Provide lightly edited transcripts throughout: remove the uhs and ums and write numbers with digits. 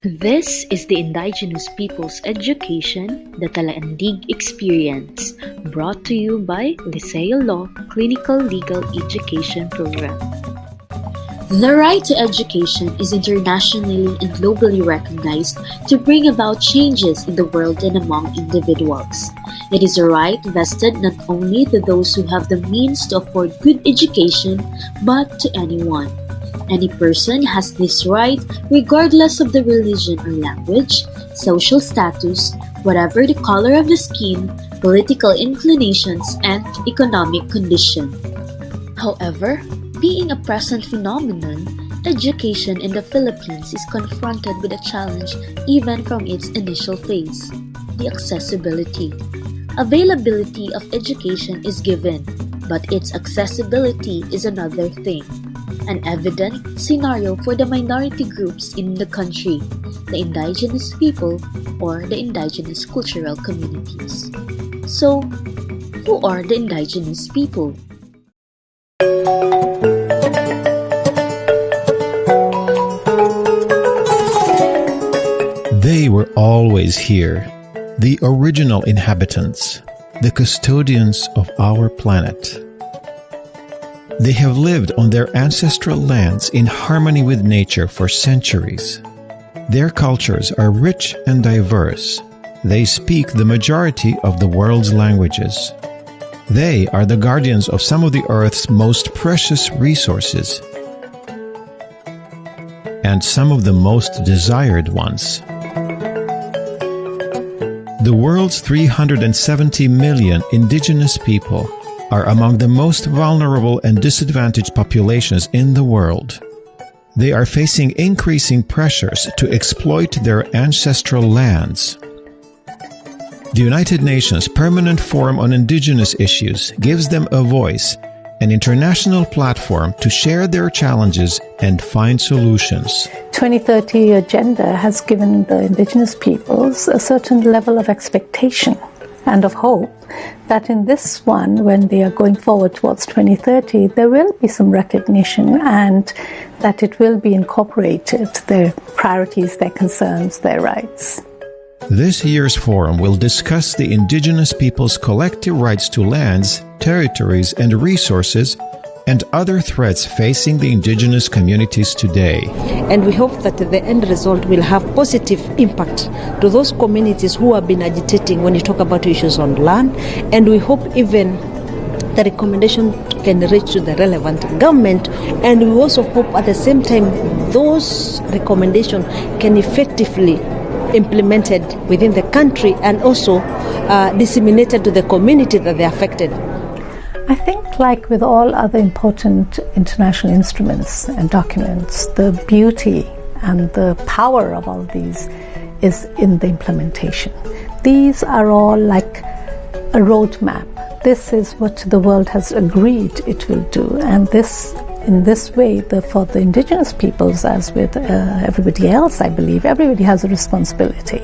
This is the Indigenous Peoples Education, the Talaandig Experience, brought to you by Liceo Law Clinical Legal Education Program. The right to education is internationally and globally recognized to bring about changes in the world and among individuals. It is a right vested not only to those who have the means to afford good education, but to anyone. Any person has this right regardless of the religion or language, social status, whatever the color of the skin, political inclinations, and economic condition. However, being a present phenomenon, education in the Philippines is confronted with a challenge even from its initial phase: the accessibility. Availability of education is given, but its accessibility is another thing. An evident scenario for the minority groups in the country, the indigenous people or the indigenous cultural communities. So, who are the indigenous people? They were always here, the original inhabitants, the custodians of our planet. They have lived on their ancestral lands in harmony with nature for centuries. Their cultures are rich and diverse. They speak the majority of the world's languages. They are the guardians of some of the Earth's most precious resources and some of the most desired ones. The world's 370 million indigenous people are among the most vulnerable and disadvantaged populations in the world. They are facing increasing pressures to exploit their ancestral lands. The United Nations Permanent Forum on Indigenous Issues gives them a voice, an international platform to share their challenges and find solutions. 2030 agenda has given the indigenous peoples a certain level of expectation and of hope that in this one, when they are going forward towards 2030, there will be some recognition and that it will be incorporated, their priorities, their concerns, their rights. This year's forum will discuss the indigenous people's collective rights to lands, territories, and resources, and other threats facing the indigenous communities today. And we hope that the end result will have positive impact to those communities who have been agitating when you talk about issues on land. And we hope even the recommendation can reach to the relevant government. And we also hope at the same time those recommendations can effectively implemented within the country and also disseminated to the community that they are affected. I think, like with all other important international instruments and documents, the beauty and the power of all these is in the implementation. These are all like a roadmap. This is what the world has agreed it will do, and in this way, for the indigenous peoples, as with everybody else, I believe, everybody has a responsibility.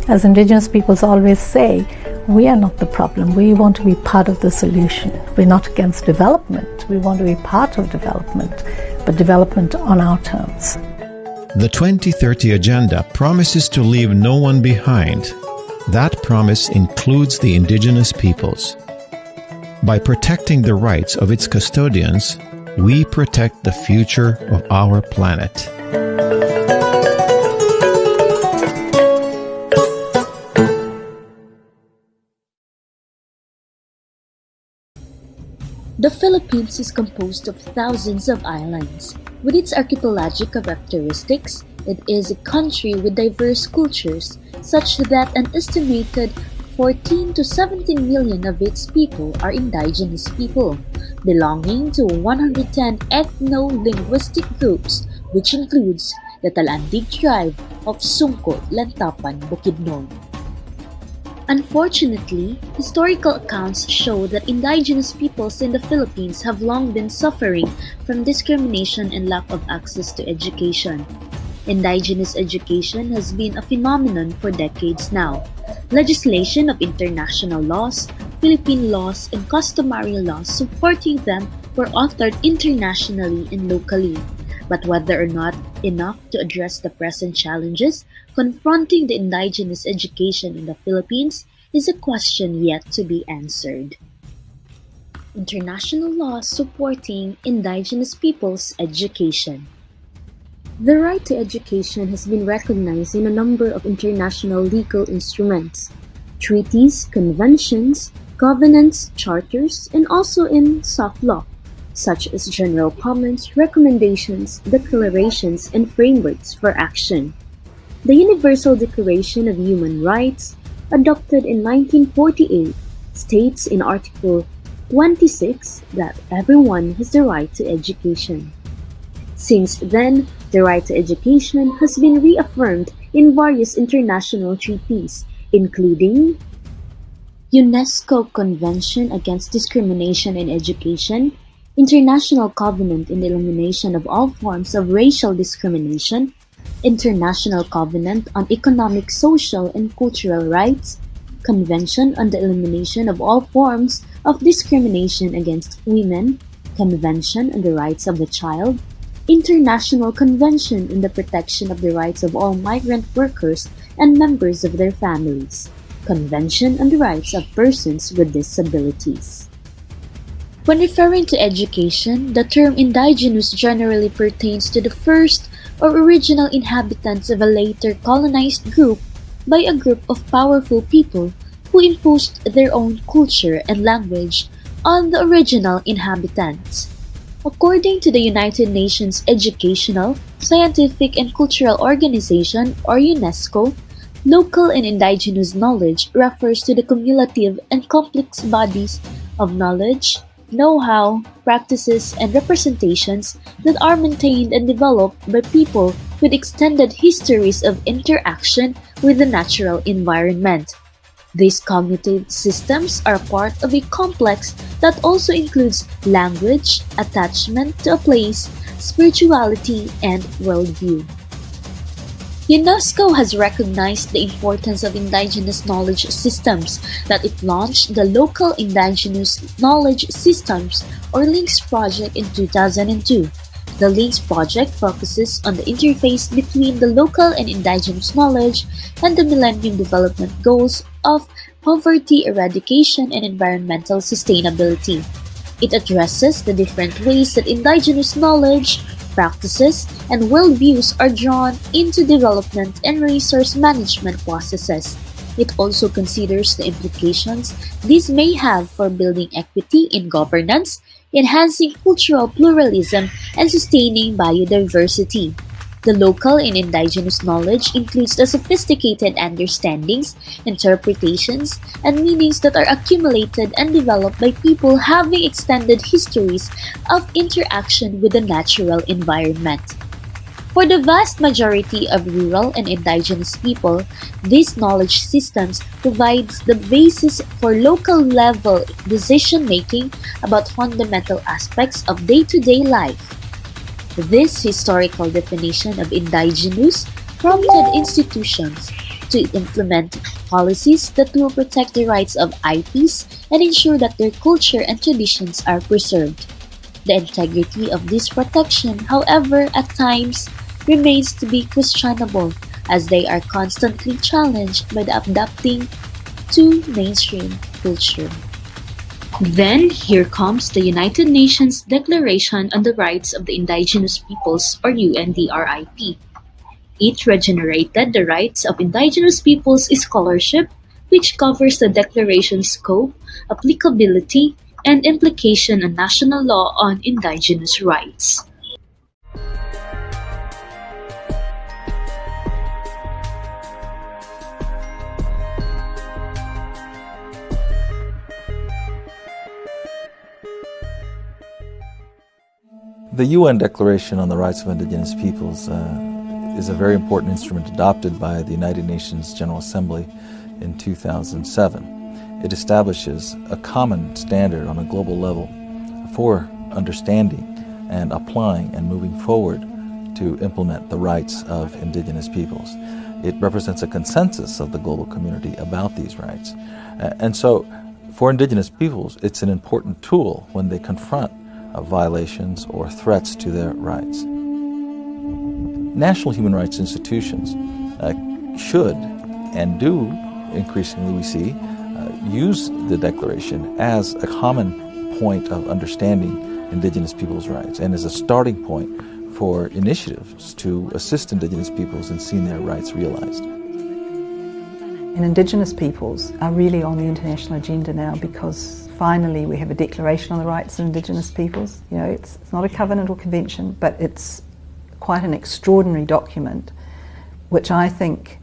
As indigenous peoples always say, we are not the problem. We want to be part of the solution. We're not against development. We want to be part of development, but development on our terms. The 2030 Agenda promises to leave no one behind. That promise includes the indigenous peoples. By protecting the rights of its custodians, we protect the future of our planet. The Philippines is composed of thousands of islands. With its archipelagic characteristics, it is a country with diverse cultures, such that an estimated 14 to 17 million of its people are indigenous people, belonging to 110 ethno-linguistic groups, which includes the Talaandig tribe of Sungkot, Lantapan, Bukidnon. Unfortunately, historical accounts show that indigenous peoples in the Philippines have long been suffering from discrimination and lack of access to education. Indigenous education has been a phenomenon for decades now. Legislation of international laws, Philippine laws, and customary laws supporting them were authored internationally and locally. But whether or not enough to address the present challenges confronting the indigenous education in the Philippines is a question yet to be answered. International law supporting indigenous peoples' education. The right to education has been recognized in a number of international legal instruments, treaties, conventions, covenants, charters, and also in soft law, such as general comments, recommendations, declarations, and frameworks for action. The Universal Declaration of Human Rights, adopted in 1948, states in Article 26 that everyone has the right to education. Since then, the right to education has been reaffirmed in various international treaties, including UNESCO Convention Against Discrimination in Education, International Covenant in the Elimination of All Forms of Racial Discrimination, International Covenant on Economic, Social, and Cultural Rights, Convention on the Elimination of All Forms of Discrimination Against Women, Convention on the Rights of the Child, International Convention on the Protection of the Rights of All Migrant Workers and Members of their Families, Convention on the Rights of Persons with Disabilities. When referring to education, the term indigenous generally pertains to the first or original inhabitants of a later colonized group by a group of powerful people who imposed their own culture and language on the original inhabitants. According to the United Nations Educational, Scientific and Cultural Organization, or UNESCO, local and indigenous knowledge refers to the cumulative and complex bodies of knowledge, know-how, practices, and representations that are maintained and developed by people with extended histories of interaction with the natural environment. These cognitive systems are part of a complex that also includes language, attachment to a place, spirituality, and worldview. UNESCO has recognized the importance of indigenous knowledge systems that it launched the Local Indigenous Knowledge Systems or LINKS project in 2002. The LINKS project focuses on the interface between the local and indigenous knowledge and the Millennium Development Goals of poverty eradication and environmental sustainability. It addresses the different ways that indigenous knowledge, practices, and worldviews are drawn into development and resource management processes. It also considers the implications these may have for building equity in governance, enhancing cultural pluralism, and sustaining biodiversity. The local and indigenous knowledge includes the sophisticated understandings, interpretations, and meanings that are accumulated and developed by people having extended histories of interaction with the natural environment. For the vast majority of rural and indigenous people, these knowledge systems provides the basis for local level decision making about fundamental aspects of day-to-day life. This historical definition of indigenous prompted institutions to implement policies that will protect the rights of IPs and ensure that their culture and traditions are preserved. The integrity of this protection, however, at times remains to be questionable as they are constantly challenged by the adapting to mainstream culture. Then here comes the United Nations Declaration on the Rights of the Indigenous Peoples, or UNDRIP. It regenerated the rights of indigenous peoples scholarship, which covers the declaration's scope, applicability, and implication on national law on indigenous rights. The UN Declaration on the Rights of Indigenous Peoples is a very important instrument adopted by the United Nations General Assembly in 2007. It establishes a common standard on a global level for understanding and applying and moving forward to implement the rights of indigenous peoples. It represents a consensus of the global community about these rights. And so for indigenous peoples, it's an important tool when they confront violations or threats to their rights. national human rights institutions should and do, increasingly we see, use the Declaration as a common point of understanding Indigenous peoples' rights and as a starting point for initiatives to assist Indigenous peoples in seeing their rights realized. And Indigenous peoples are really on the international agenda now because finally we have a Declaration on the Rights of Indigenous Peoples. You know, it's not a covenant or convention, but it's quite an extraordinary document which I think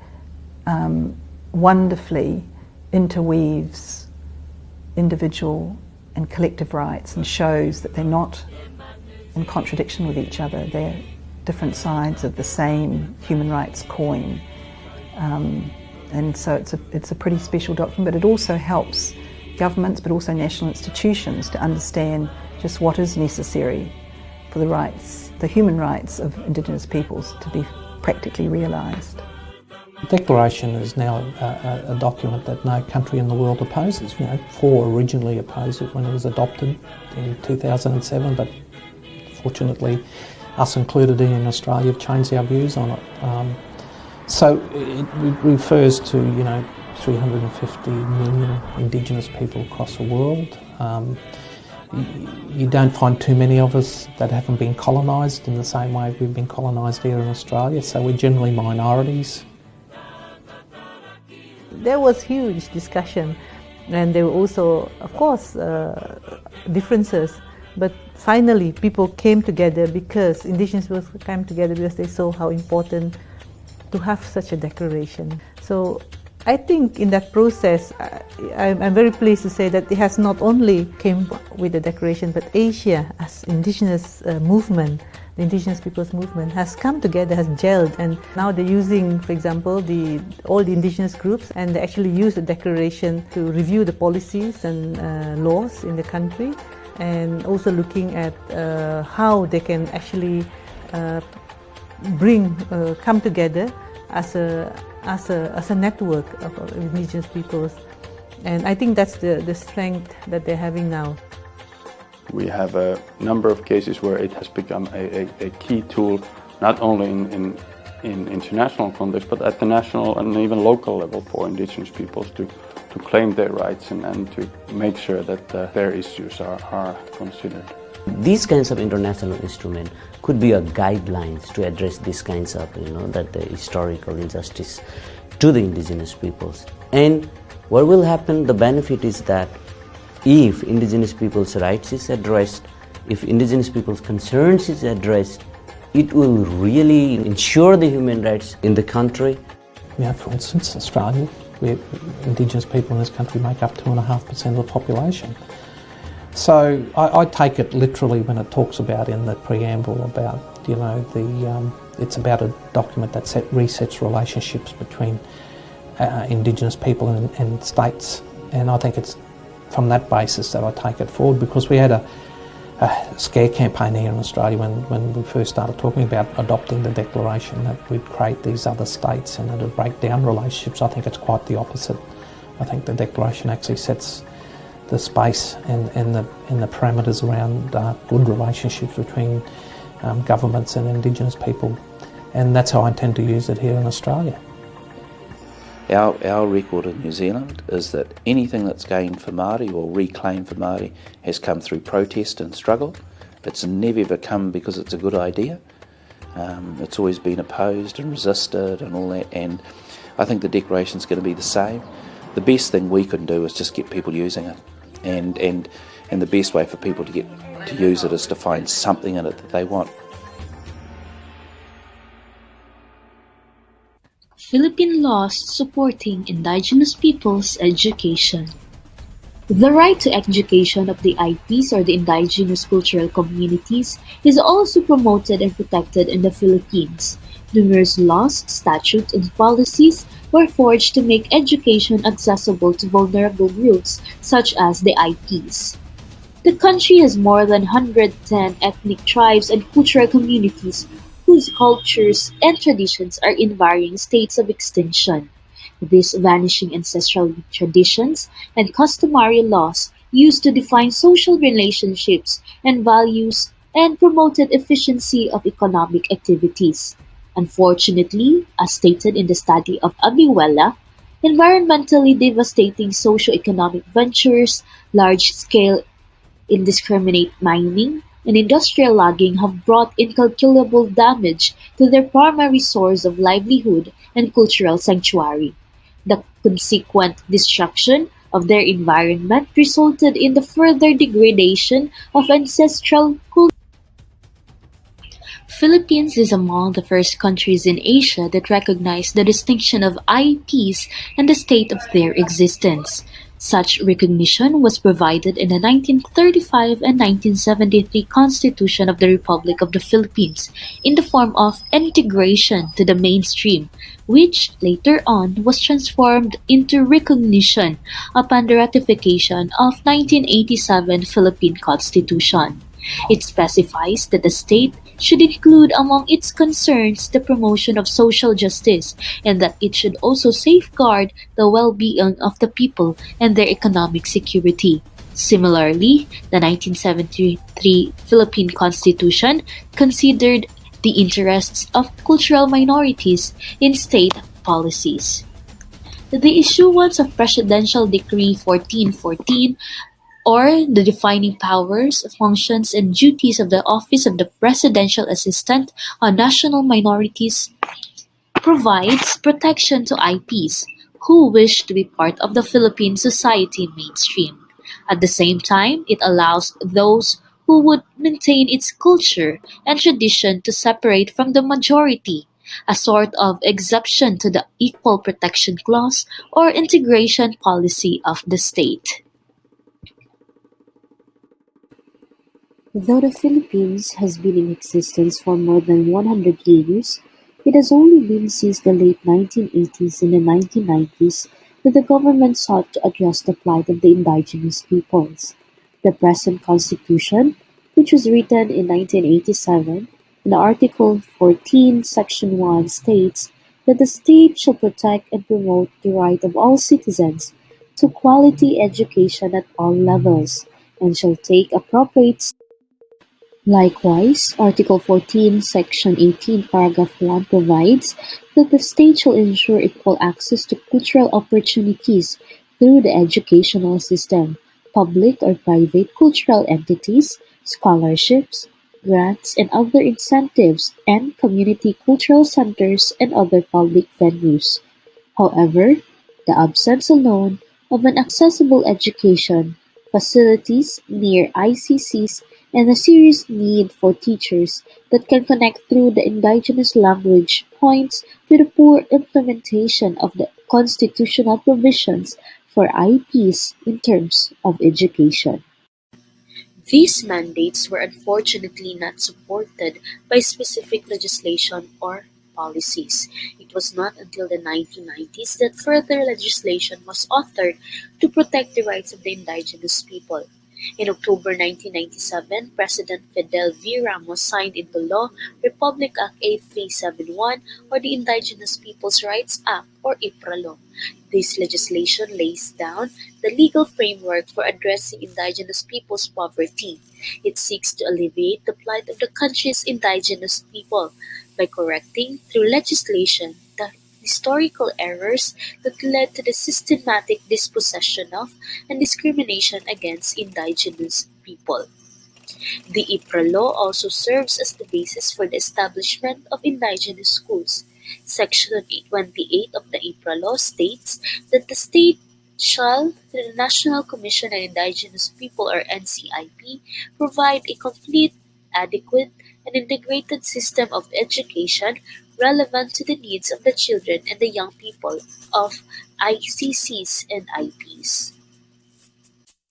wonderfully interweaves individual and collective rights and shows that they're not in contradiction with each other. They're different sides of the same human rights coin. And so it's a pretty special document, but it also helps governments, but also national institutions to understand just what is necessary for the rights, the human rights of Indigenous peoples to be practically realised. The Declaration is now a document that no country in the world opposes. You know, 4 originally opposed it when it was adopted in 2007, but fortunately, us included in Australia, have changed our views on it. So it refers to, 350 million Indigenous people across the world. You don't find too many of us that haven't been colonised in the same way we've been colonised here in Australia, so we're generally minorities. There was huge discussion, and there were also, of course, differences, but finally people came together because Indigenous people came together because they saw how important to have such a declaration. So I think in that process, I'm very pleased to say that it has not only came with the declaration, but Asia as Indigenous movement, the Indigenous people's movement, has come together, has gelled, and now they're using, for example, all the Indigenous groups, and they actually use the declaration to review the policies and laws in the country, and also looking at how they can actually come together as a network of Indigenous peoples, and I think that's the strength that they're having now. We have a number of cases where it has become a key tool, not only in international context, but at the national and even local level for Indigenous peoples to claim their rights and to make sure that their issues are considered. These kinds of international instruments could be a guidelines to address these kinds of, that the historical injustice to the Indigenous peoples. And what will happen, the benefit is that if Indigenous people's rights is addressed, if Indigenous people's concerns is addressed, it will really ensure the human rights in the country. Yeah, for instance, Australia, where Indigenous people in this country make up 2.5% of the population. So I take it literally when it talks about in the preamble about, it's about a document that resets relationships between Indigenous people and states. And I think it's from that basis that I take it forward, because we had a scare campaign here in Australia when we first started talking about adopting the Declaration, that we'd create these other states and it would break down relationships. I think it's quite the opposite. I think the Declaration actually sets the space and the parameters around good relationships between governments and Indigenous people, and that's how I intend to use it here in Australia. Our record in New Zealand is that anything that's gained for Māori or reclaimed for Māori has come through protest and struggle. It's never ever come because it's a good idea. It's always been opposed and resisted and all that, and I think the Declaration's going to be the same. The best thing we can do is just get people using it, and the best way for people to get to use it is to find something in it that they want. Philippine laws supporting Indigenous peoples' education. The right to education of the IPs, or the Indigenous cultural communities, is also promoted and protected in the Philippines. Numerous laws, statutes, and policies were forged to make education accessible to vulnerable groups such as the IPs. The country has more than 110 ethnic tribes and cultural communities whose cultures and traditions are in varying states of extinction. These vanishing ancestral traditions and customary laws used to define social relationships and values and promoted efficiency of economic activities. Unfortunately, as stated in the study of Abiwala, environmentally devastating socio-economic ventures, large-scale indiscriminate mining, and industrial logging have brought incalculable damage to their primary source of livelihood and cultural sanctuary. The consequent destruction of their environment resulted in the further degradation of ancestral culture. Philippines is among the first countries in Asia that recognize the distinction of IPs and the state of their existence. Such recognition was provided in the 1935 and 1973 Constitution of the Republic of the Philippines in the form of integration to the mainstream, which later on was transformed into recognition upon the ratification of 1987 Philippine Constitution. It specifies that the state should include among its concerns the promotion of social justice and that it should also safeguard the well-being of the people and their economic security. Similarly, the 1973 Philippine Constitution considered the interests of cultural minorities in state policies. The issuance of Presidential Decree 1414 or the defining powers, functions, and duties of the Office of the Presidential Assistant on National Minorities provides protection to IPs who wish to be part of the Philippine society mainstream. At the same time, it allows those who would maintain its culture and tradition to separate from the majority, a sort of exception to the Equal Protection Clause or integration policy of the state. Though the Philippines has been in existence for more than 100 years, it has only been since the late 1980s and the 1990s that the government sought to address the plight of the indigenous peoples. The present constitution, which was written in 1987, in Article 14, Section 1 states that the state shall protect and promote the right of all citizens to quality education at all levels and shall take appropriate. Likewise, Article 14, Section 18, Paragraph 1 provides that the state shall ensure equal access to cultural opportunities through the educational system, public or private cultural entities, scholarships, grants and other incentives, and community cultural centers and other public venues. However, the absence alone of an accessible education, facilities near ICCs, and a serious need for teachers that can connect through the indigenous language points to the poor implementation of the constitutional provisions for IPs in terms of education. These mandates were unfortunately not supported by specific legislation or policies. It was not until the 1990s that further legislation was authored to protect the rights of the indigenous people. In October 1997, President Fidel V. Ramos signed into law Republic Act 8371 or the Indigenous Peoples' Rights Act or IPRA law. This legislation lays down the legal framework for addressing indigenous peoples' poverty. It seeks to alleviate the plight of the country's indigenous people by correcting, through legislation, the historical errors that led to the systematic dispossession of and discrimination against indigenous people. The IPRA law also serves as the basis for the establishment of indigenous schools. Section 28 of the IPRA law states that the state shall, through the National Commission on Indigenous People or NCIP, provide a complete, adequate, and integrated system of education relevant to the needs of the children and the young people of ICCs and IPs.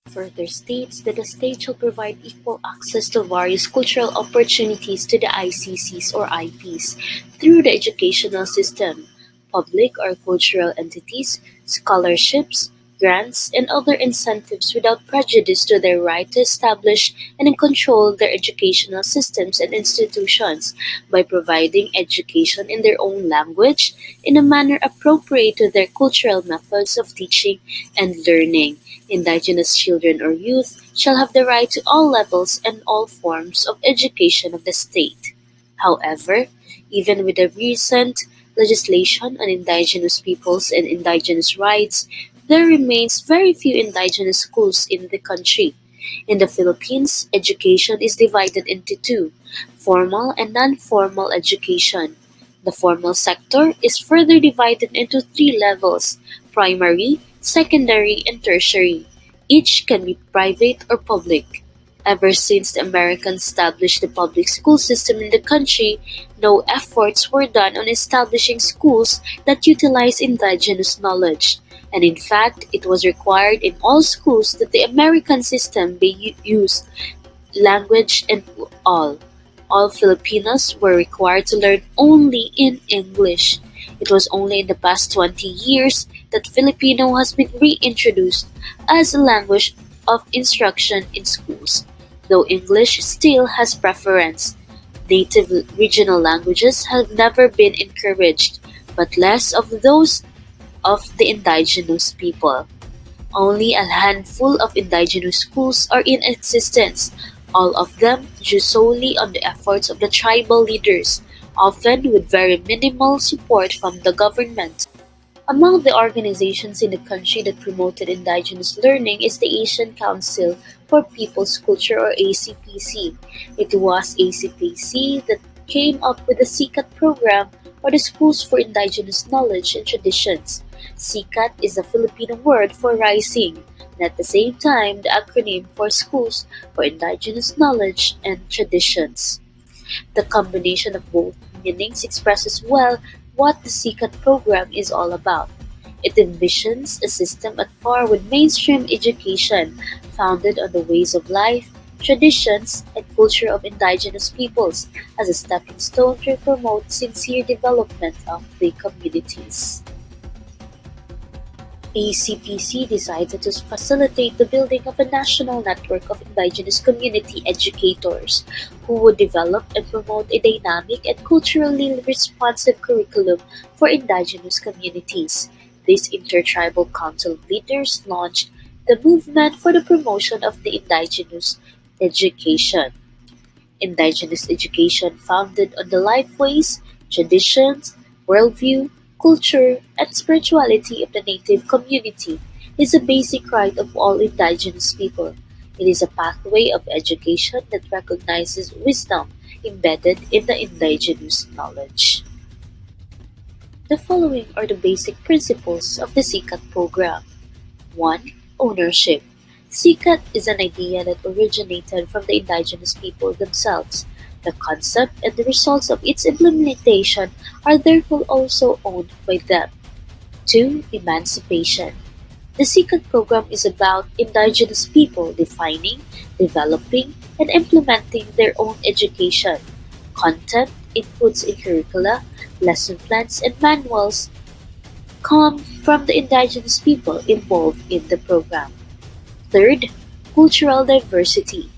Further states that the state shall provide equal access to various cultural opportunities to the ICCs or IPs through the educational system, public or cultural entities, scholarships, grants, and other incentives without prejudice to their right to establish and control their educational systems and institutions by providing education in their own language in a manner appropriate to their cultural methods of teaching and learning. Indigenous children or youth shall have the right to all levels and all forms of education of the state. However, Even with the recent legislation on indigenous peoples and indigenous rights, there remains very few indigenous schools in the country. In the Philippines, education is divided into two: formal and non-formal education. The formal sector is further divided into three levels: primary, secondary, and tertiary. Each can be private or public. Ever since the Americans established the public school system in the country, no efforts were done on establishing schools that utilize indigenous knowledge. And in fact, it was required in all schools that the American system be used language and all. All Filipinos were required to learn only in English. It was only in the past 20 years that Filipino has been reintroduced as a language of instruction in schools, though English still has preference. Native regional languages have never been encouraged, but less of those of the indigenous people. Only a handful of indigenous schools are in existence, all of them due solely on the efforts of the tribal leaders, often with very minimal support from the government. Among the organizations in the country that promoted indigenous learning is the Asian Council for People's Culture, or ACPC. It was ACPC that came up with the CCAT program, or the Schools for Indigenous Knowledge and Traditions. CCAT is a Filipino word for rising, and at the same time the acronym for Schools for Indigenous Knowledge and Traditions. The combination of both meanings expresses well what the CCAT program is all about. It envisions a system at par with mainstream education, founded on the ways of life, traditions, and culture of indigenous peoples as a stepping stone to promote sincere development of the communities. ACPC decided to facilitate the building of a national network of indigenous community educators who would develop and promote a dynamic and culturally responsive curriculum for indigenous communities. This intertribal council of leaders launched the movement for the promotion of the indigenous education. Indigenous education founded on the lifeways, traditions, worldview, culture, and spirituality of the native community is a basic right of all indigenous people. It is a pathway of education that recognizes wisdom embedded in the indigenous knowledge. The following are the basic principles of the CCAT program. 1. Ownership. CCAT is an idea that originated from the indigenous people themselves. The concept and the results of its implementation are therefore also owned by them. 2. Emancipation. The CCAT program is about indigenous people defining, developing, and implementing their own education. Content, inputs in curricula, lesson plans, and manuals come from the indigenous people involved in the program. Third, cultural diversity.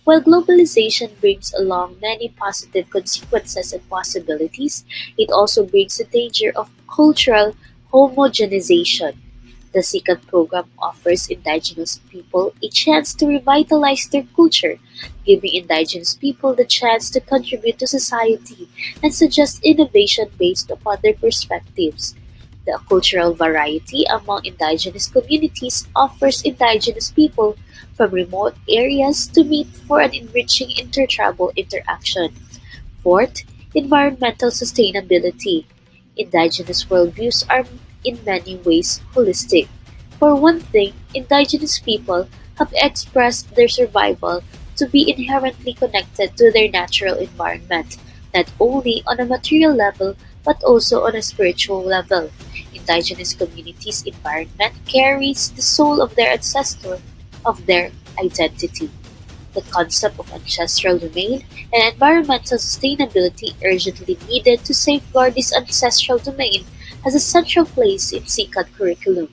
While globalization brings along many positive consequences and possibilities, it also brings the danger of cultural homogenization. The CCAT program offers indigenous people a chance to revitalize their culture, giving indigenous people the chance to contribute to society and suggest innovation based upon their perspectives. The cultural variety among indigenous communities offers indigenous people from remote areas to meet for an enriching intertribal interaction. Fourth, environmental sustainability. Indigenous worldviews are in many ways holistic. For one thing, indigenous people have expressed their survival to be inherently connected to their natural environment, not only on a material level but also on a spiritual level. Indigenous communities' environment carries the soul of their ancestor, of their identity. The concept of ancestral domain and environmental sustainability urgently needed to safeguard this ancestral domain has a central place in CCAT curriculum.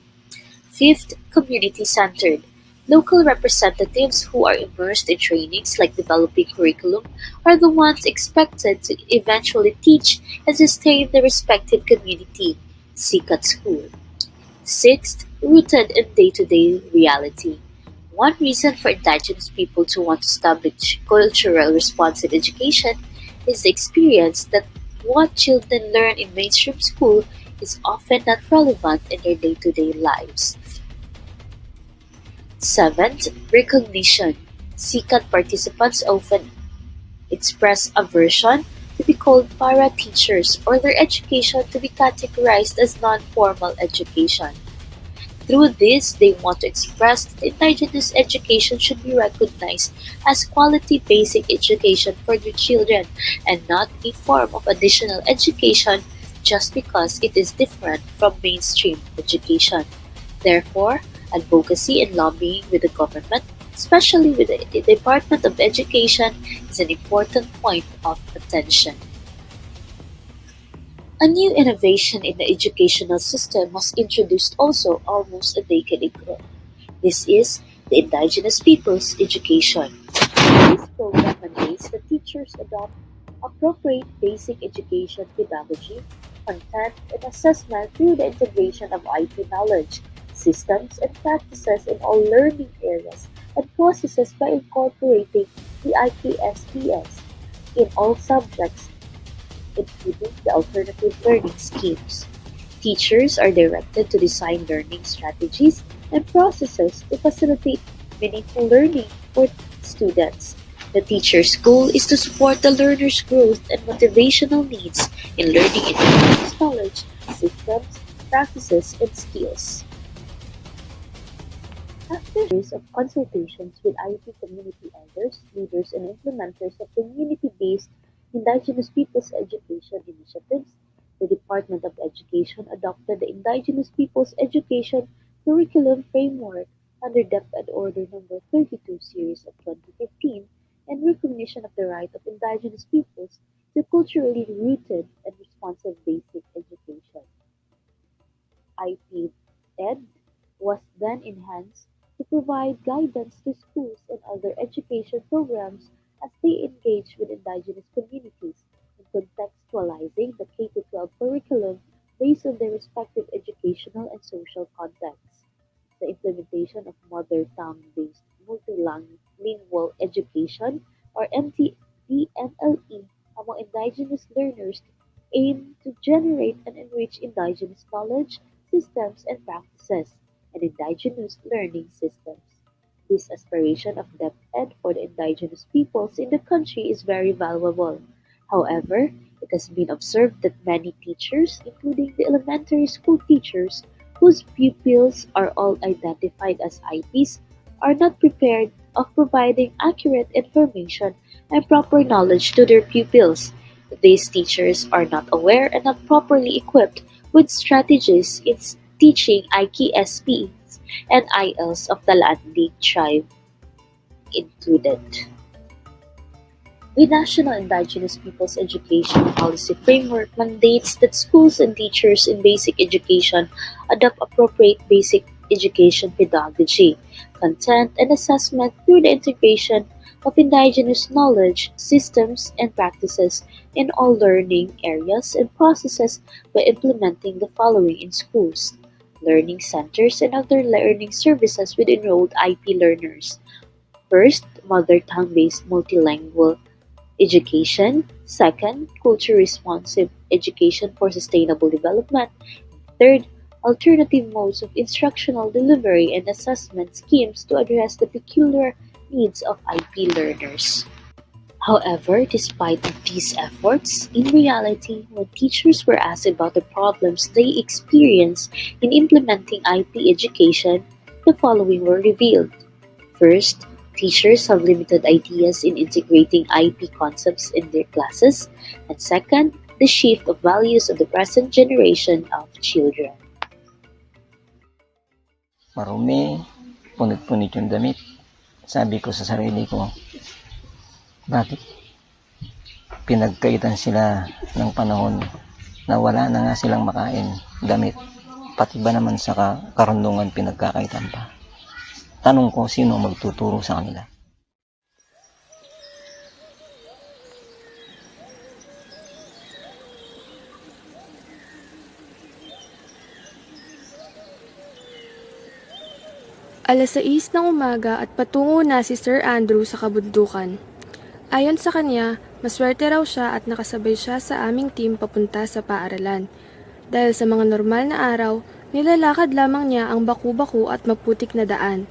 Fifth, community-centered. Local representatives who are immersed in trainings like developing curriculum are the ones expected to eventually teach and sustain the respective community. CCAT school. Sixth, rooted in day-to-day reality. One reason for indigenous people to want to establish cultural responsive education is the experience that what children learn in mainstream school is often not relevant in their day-to-day lives. Seventh, recognition. SICAD participants often express aversion to be called para-teachers or their education to be categorized as non-formal education. Through this, they want to express that Indigenous education should be recognized as quality basic education for their children and not a form of additional education just because it is different from mainstream education. Therefore, advocacy and lobbying with the government, especially with the Department of Education, is an important point of attention. A new innovation in the educational system was introduced also almost a decade ago. This is the Indigenous Peoples Education. This program mandates that teachers adopt appropriate basic education pedagogy, content, and assessment through the integration of IT knowledge, systems, and practices in all learning areas and processes by incorporating the IPSPS in all subjects, including the alternative learning schemes. Teachers are directed to design learning strategies and processes to facilitate meaningful learning for students. The teacher's goal is to support the learner's growth and motivational needs in learning Indigenous knowledge, systems, practices, and skills. After years of consultations with IEP community elders, leaders, and implementers of community-based Indigenous Peoples Education initiatives, the Department of Education adopted the Indigenous Peoples Education Curriculum Framework under DepEd Order Number 32 Series of 2015 in recognition of the right of Indigenous peoples to culturally rooted and responsive basic education. IP-Ed was then enhanced to provide guidance to schools and other education programs as they engage with Indigenous communities in contextualizing the K-12 curriculum based on their respective educational and social contexts. The implementation of mother tongue-based multilingual education or MTBMLE among Indigenous learners aim to generate and enrich Indigenous knowledge, systems, and practices, and Indigenous learning systems. This aspiration of DepEd for the Indigenous peoples in the country is very valuable. However, it has been observed that many teachers, including the elementary school teachers, whose pupils are all identified as IPs, are not prepared of providing accurate information and proper knowledge to their pupils. These teachers are not aware and not properly equipped with strategies in teaching IKSPs and IELTS of the Talandig tribe included. The National Indigenous Peoples Education Policy Framework mandates that schools and teachers in basic education adopt appropriate basic education pedagogy, content, and assessment through the integration of Indigenous knowledge, systems, and practices in all learning areas and processes by implementing the following in schools: learning centers and other learning services with enrolled IP learners. First, mother tongue-based multilingual education. Second, culture-responsive education for sustainable development. Third, alternative modes of instructional delivery and assessment schemes to address the peculiar needs of IP learners. However, despite these efforts, in reality, when teachers were asked about the problems they experienced in implementing IP education, the following were revealed. First, teachers have limited ideas in integrating IP concepts in their classes. And second, the shift of values of the present generation of children. Marumi, punit-punit yung damit. Sabi ko sa sarili ko, bakit pinagkaitan sila ng panahon na wala na nga silang makain, damit, pati ba naman sa karundungan pinagkakaitan pa? Tanong ko, sino magtuturo sa kanila? Alas 6 ng umaga at patungo na si Sir Andrew sa kabundukan. Ayon sa kanya, maswerte raw siya at nakasabay siya sa aming team papunta sa paaralan. Dahil sa mga normal na araw, nilalakad lamang niya ang baku-baku at maputik na daan.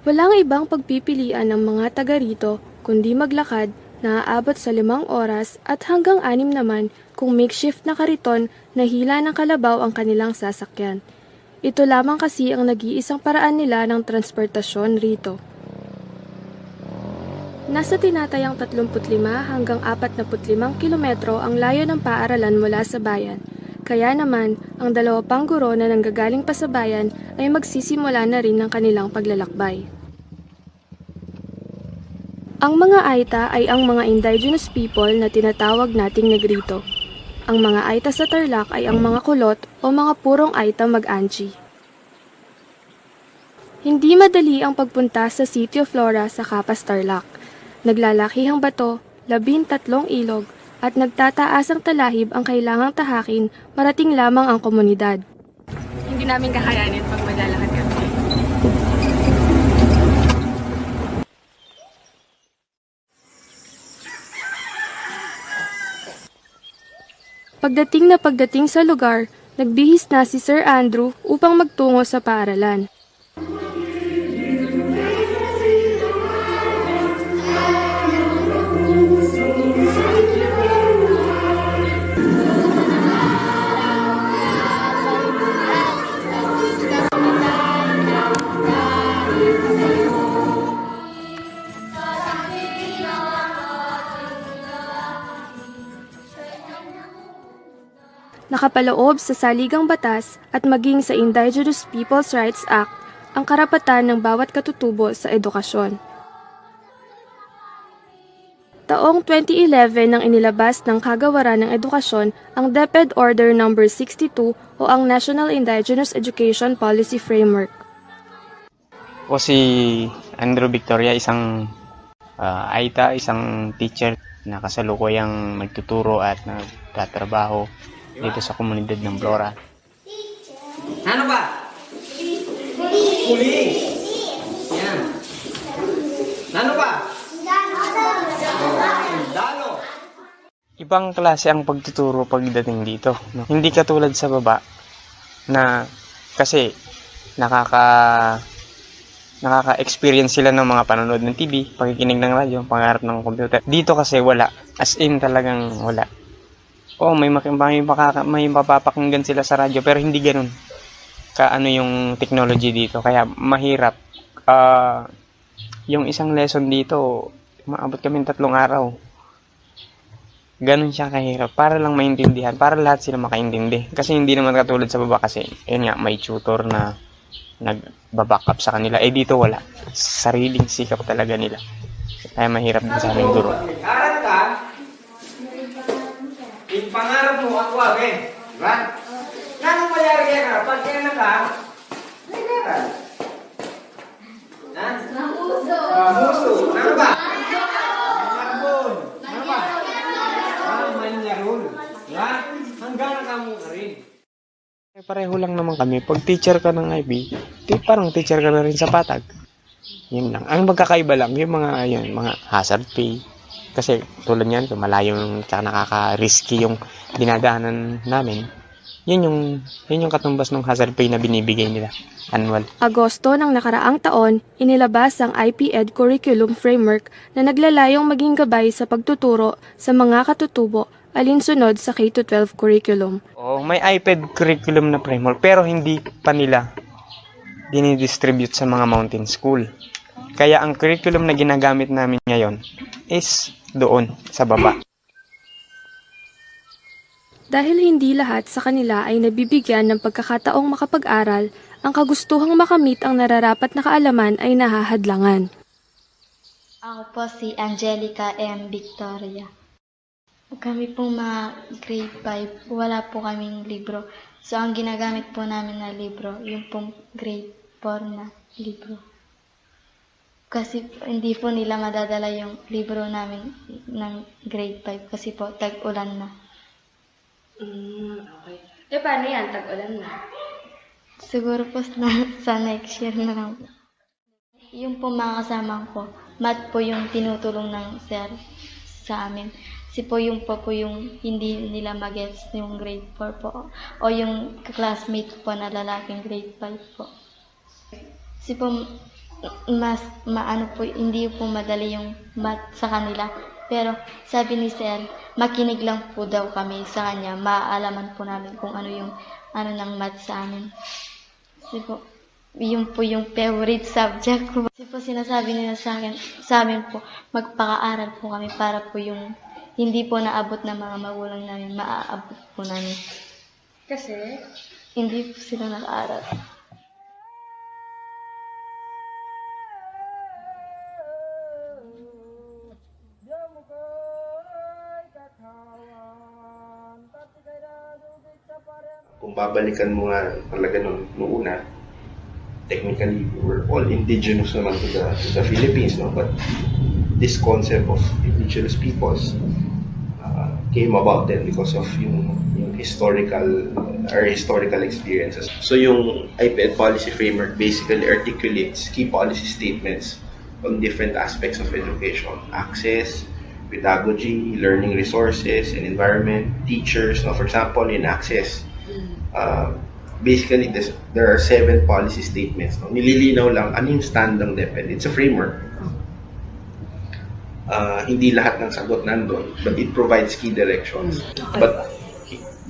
Walang ibang pagpipilian ng mga taga rito kundi maglakad na aabot sa 5 oras at hanggang 6 naman kung makeshift na kariton na hila ng kalabaw ang kanilang sasakyan. Ito lamang kasi ang nag-iisang paraan nila ng transportasyon rito. Nasa tinatayang 35 hanggang 45 kilometro ang layo ng paaralan mula sa bayan. Kaya naman, ang 2 pang guro na nanggagaling pa sa bayan ay magsisimula na rin ng kanilang paglalakbay. Ang mga Aita ay ang mga indigenous people na tinatawag nating negrito. Ang mga Aita sa Tarlac ay ang mga kulot o mga purong Aita mag-Anchi. Hindi madali ang pagpunta sa Sitio Flora sa Capas Tarlac. Naglalakihang bato, 13 ilog, at nagtataasang talahib ang kailangang tahakin marating lamang ang komunidad. Hindi namin kakayanin pag maglalakad kami. Pagdating sa lugar, nagbihis na si Sir Andrew upang magtungo sa paaralan. Nakapaloob sa saligang batas at maging sa Indigenous Peoples' Rights Act ang karapatan ng bawat katutubo sa edukasyon. Taong 2011 nang inilabas ng Kagawaran ng Edukasyon ang DepEd Order No. 62 o ang National Indigenous Education Policy Framework. Ako si Andrew Victoria, isang Aita, isang teacher na kasalukuyang magtuturo at nagtatrabaho dito sa komunidad ng Flora. Ano ba? Huli. Yan. Ano ba? Dalo. Ibang klase ang pagtuturo pagdating dito. No? Hindi katulad sa baba na kasi nakaka-experience sila ng mga panonood ng TV, pakikinig ng radyo, pangarap ng computer. Dito kasi wala. As in talagang wala. May mapapakinggan sila sa radyo pero hindi ganun kaano yung technology dito. Kaya mahirap. Yung isang lesson dito, maabot kami 3 araw. Ganun siya kahirap. Para lang maintindihan. Para lahat sila makaintindi. Kasi hindi naman katulad sa baba kasi yun nga, may tutor na nagbaback up sa kanila. Dito wala. Sariling sikap talaga nila. Kaya mahirap din sa aming guro. Nag-aral ka, yung pangarap mo ako agad. Diba? Nanong mayari ka? Pag kaya na ka, nag-aral. Namuso. Ano ba? Manyarbon. Ano ba? Manyarol. Diba? Hanggang na mo ka rin. Pareho lang naman kami. Pag teacher ka ng IB, parang teacher ka na rin sa patag. Yun lang. Ang magkakaiba lang, yung mga hazard pay. Kasi tulad niyan, malayo tsaka nakaka-risky yung dinadaanan namin. Yun yung katumbas ng hazard pay na binibigay nila annual. Agosto ng nakaraang taon, inilabas ang IP-ED Curriculum Framework na naglalayong maging gabay sa pagtuturo sa mga katutubo alinsunod sa K-12 curriculum. May iPad curriculum na framework pero hindi pa nila dinidistribute sa mga mountain school. Kaya ang curriculum na ginagamit namin ngayon is doon sa baba. Dahil hindi lahat sa kanila ay nabibigyan ng pagkakataong makapag-aral, ang kagustuhang makamit ang nararapat na kaalaman ay nahahadlangan. Ako po si Angelica M. Victoria. Kami pong mga grade 5, wala po kaming libro. So ang ginagamit po namin na libro, yung pong grade 4 na libro. Kasi hindi po nila madadala yung libro namin ng grade 5 kasi po tag-ulan na. Okay. Paano yan? Tag-ulan na? Siguro po sa next year na lang. Yung po mga kasama ko, math po yung tinutulong ng sir sa amin. Si po yung hindi nila magets yung grade 4 po. O yung classmate po na lalaking grade 5 po. Si po mas maano po, hindi po madali yung math sa kanila. Pero sabi ni sir, makinig lang po daw kami sa kanya. Maaalaman po namin kung ano yung ng math sa amin. Kasi po, yun po yung favorite subject ko. Kasi po sinasabi nila sa amin po, magpaka-aral po kami para po yung hindi po naabot ng mga magulang namin, maaabot po namin. Kasi? Hindi po sila nag-aaral. Kung babalikan mo nga talaga nung una, technically we're all indigenous naman to the Philippines, no? But this concept of indigenous peoples came about then because of yung historical experiences. So yung IPED policy framework basically articulates key policy statements on different aspects of education: access, pedagogy, learning resources, and environment, teachers. Now, for example, in access, basically there are 7 policy statements. No? Nililinaw lang ano yung stand ng DepEd. It's a framework. Hindi lahat ng sagot nandun, but it provides key directions. But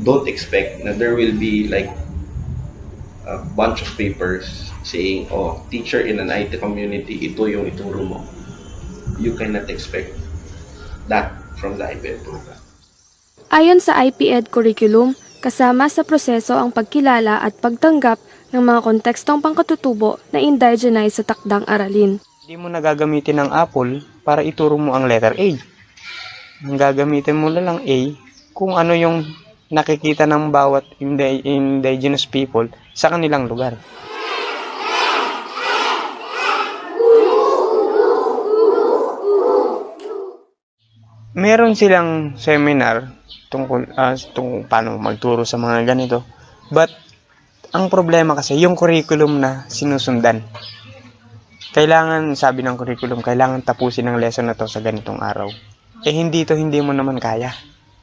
don't expect na there will be like a bunch of papers saying, oh, teacher in an IT community, ito yung ituro mo. You cannot expect that from the IPED program. Ayon sa IPED curriculum, kasama sa proseso ang pagkilala at pagtanggap ng mga kontekstong pangkatutubo na indigenize sa takdang aralin. Hindi mo nagagamitin ng apple para ituro mo ang letter A. Ang gagamitin mo lang A kung ano yung nakikita ng bawat indigenous people sa kanilang lugar. Meron silang seminar tungkol paano magturo sa mga ganito. But ang problema kasi yung curriculum na sinusundan. Kailangan, sabi ng curriculum, kailangan tapusin ang lesson na to sa ganitong araw. Hindi mo naman kaya.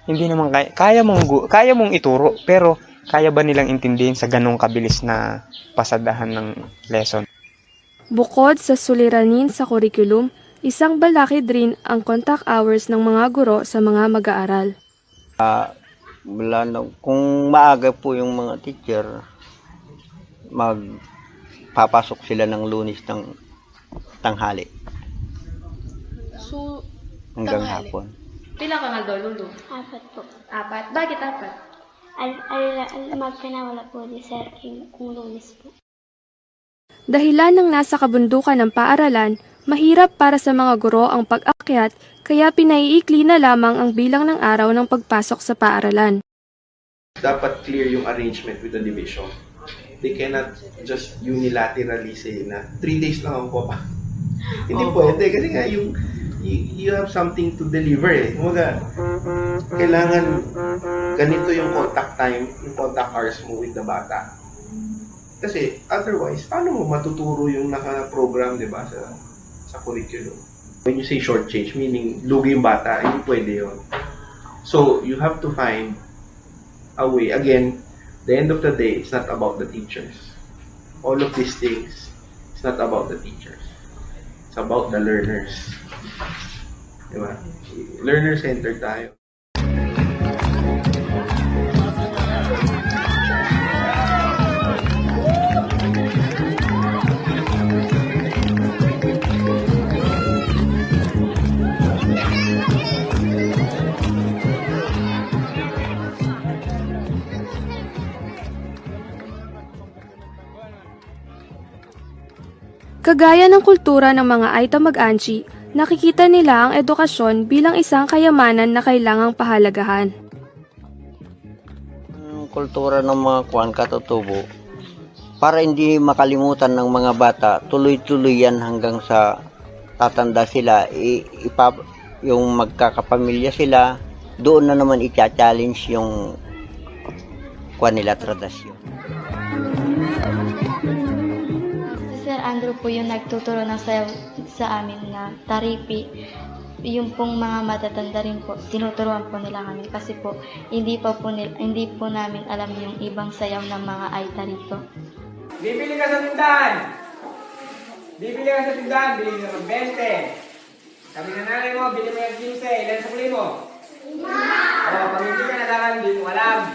Hindi naman kaya mong ituro, pero kaya ba nilang intindihin sa ganong kabilis na pasadahan ng lesson? Bukod sa suliranin sa curriculum, isang balakid rin ang contact hours ng mga guro sa mga mag-aaral. Kung maaga po yung mga teacher, magpapasok sila ng Lunes ng tanghali. So, hanggang hapon. Pila ka nga Lolo? 4 po. 4? Bakit 4? Magpinawala po di sir kung Lunes po. Dahilan ng nasa kabundukan ng paaralan, mahirap para sa mga guro ang pag-akyat, kaya pinaiikli na lamang ang bilang ng araw ng pagpasok sa paaralan. Dapat clear yung arrangement with the division. They cannot just unilaterally say na 3 days lang ako pa. Hindi pwede kasi nga you have something to deliver eh. Kumbaga, kailangan ganito yung contact time, yung contact hours mo with the bata. Kasi otherwise, paano mo matuturo yung naka-program, di ba, sa curriculum? When you say short change, meaning lugi yung bata, hindi pwede yun. So, you have to find a way. Again, the end of the day, it's not about the teachers. All of these things, it's not about the teachers. It's about the learners. Diba? Learner-centered tayo. Kagaya ng kultura ng mga Aita Mag-Anchi, nakikita nila ang edukasyon bilang isang kayamanan na kailangang pahalagahan. Ang kultura ng mga katutubo, para hindi makalimutan ng mga bata, tuloy-tuloy yan hanggang sa tatanda sila, yung magkakapamilya sila, doon na naman i-challenge yung tradisyon. Sir, Andrew po yung nagtuturo ng sayaw sa amin na taripi. Yung pong mga matatanda rin po, tinuturuan po nila kami kasi po hindi po namin alam yung ibang sayaw ng mga Aita rito. Bibili ka sa tindahan. Bibili ka ng 20. Sabi na nanay mo, bili mo yung 15. Ilan sukli mo? 5. O, pag hindi ka nadaran, hindi mo alam.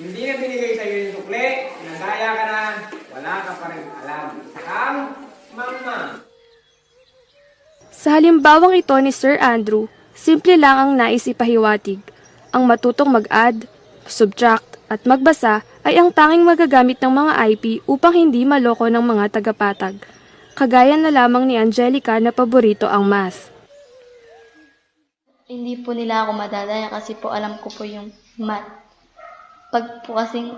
Hindi na binigay sa'yo yung sukli, nagaya ka na, wala ka pa rin alam. Kang mama. Sa halimbawang ito ni Sir Andrew, simple lang ang nais ipahiwatig. Ang matutong mag-add, subtract at magbasa ay ang tanging magagamit ng mga IP upang hindi maloko ng mga tagapatag. Kagaya na lamang ni Angelica na paborito ang math. Hindi po nila ako madadaya kasi po alam ko po yung math. Pag po kasing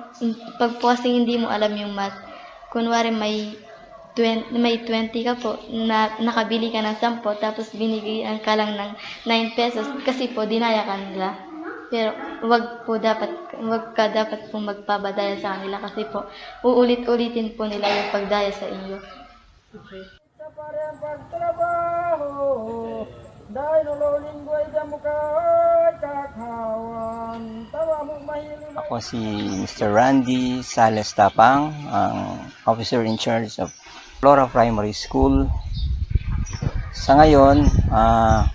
hindi mo alam yung math, kunwari may 20 ka po, na nakabili ka ng 10, tapos binigyan ka lang ng 9 pesos kasi po dinaya ka nila. Pero wag ka dapat po magpabadaya sa kanila kasi po uulit-ulitin po nila yung pagdaya sa inyo. Okay. Sa parang pagtrabaho, dahil nulolinggoy sa mukha ay kakawan. Tawa mo mahiling. Ako si Mr. Randy Sales Tapang, ang officer in charge of Flora Primary School. Sa ngayon, 3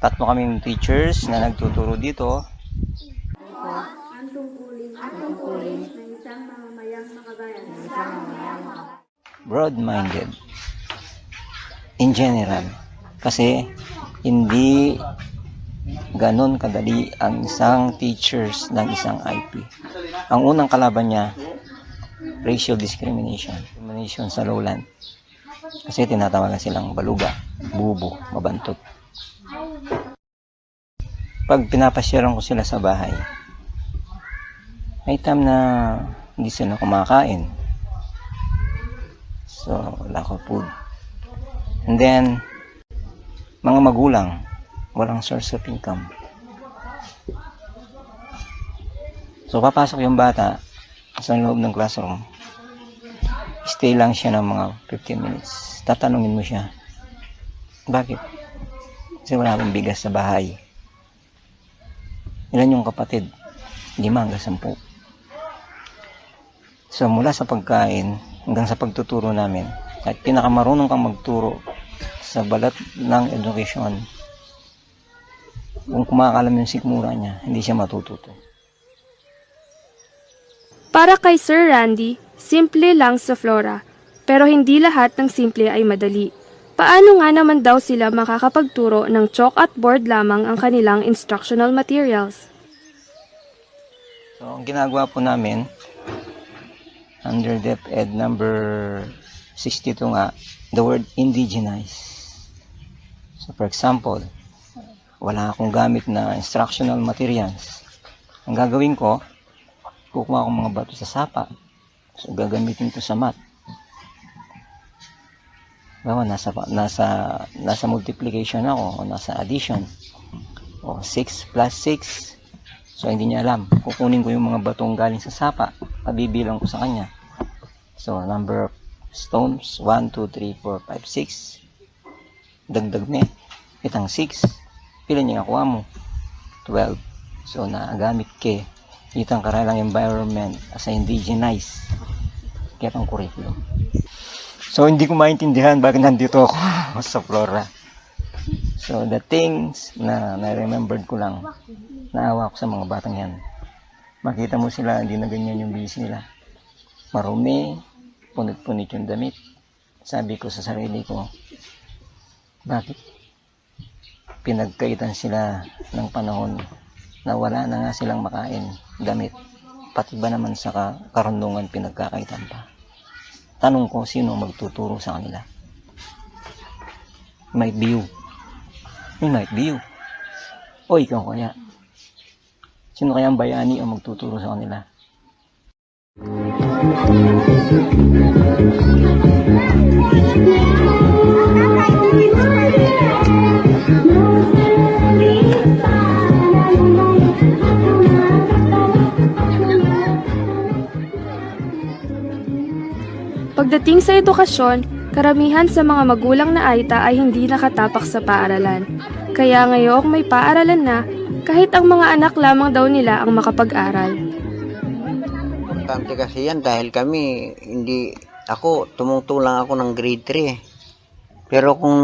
kaming teachers na nagtuturo dito. Ang tungkulin ng isang mamamayang makabayan. Broad-minded in general, kasi hindi ganon kadali ang isang teachers ng isang IP. Ang unang kalaban niya, racial discrimination sa lowland, kasi tinatawagan silang baluga, bubo, mabantot. Pag pinapasyaran ko sila sa bahay, may time na hindi sila kumakain, so lack of food. And then mga magulang, walang source of income. So papasok yung bata sa loob ng classroom, stay lang siya ng mga 15 minutes. Tatanungin mo siya, bakit? Kasi wala akong bigas sa bahay. Ilan yung kapatid? 5 hanggang 10. So mula sa pagkain hanggang sa pagtuturo namin, at pinakamarunong kang magturo sa balat ng education, kung kumakalam yung sikmura niya, hindi siya matututo. Para kay Sir Randy, simple lang sa Flora, pero hindi lahat ng simple ay madali. Paano nga naman daw sila makakapagturo ng chalk at board lamang ang kanilang instructional materials? So ang ginagawa po namin, under DepEd number 62 nga, the word indigenize. So for example, wala akong gamit na instructional materials. Ang gagawin ko, kukuha akong mga bato sa sapa. So gagamitin ko sa math. Bawa, nasa multiplication ako, o nasa addition. O 6 plus 6. So hindi niya alam. Kukunin ko yung mga batong galing sa sapa. Pabibilang ko sa kanya. So number of stones, 1, 2, 3, 4, 5, 6. Dagdag niya. Itang 6. Pila niya nakuha mo? 12. So nagamit ke itang karalang environment as a indigenize. Kaya pang curriculum. So hindi ko maintindihan bakit nandito ako sa Flora. So the things na na-remembered ko lang, naawa ko sa mga batang yan. Makita mo sila, hindi na ganyan yung bihis nila. Marumi, punit-punit yung damit. Sabi ko sa sarili ko, bakit pinagkaitan sila ng panahon na wala na nga silang makain, damit, pati ba naman sa karundungan pinagkakaitan pa? Tanong ko, sino magtuturo sa kanila? Might be you. It might be you. O ikaw kaya? Sino kaya ang bayani ang magtuturo sa kanila? Pagdating sa edukasyon, karamihan sa mga magulang na Aita ay hindi nakatapak sa paaralan. Kaya ngayong may paaralan na, kahit ang mga anak lamang daw nila ang makapag-aral. Importante kasi yan dahil kami, ako, tumutulong ako ng grade 3 eh. Pero kung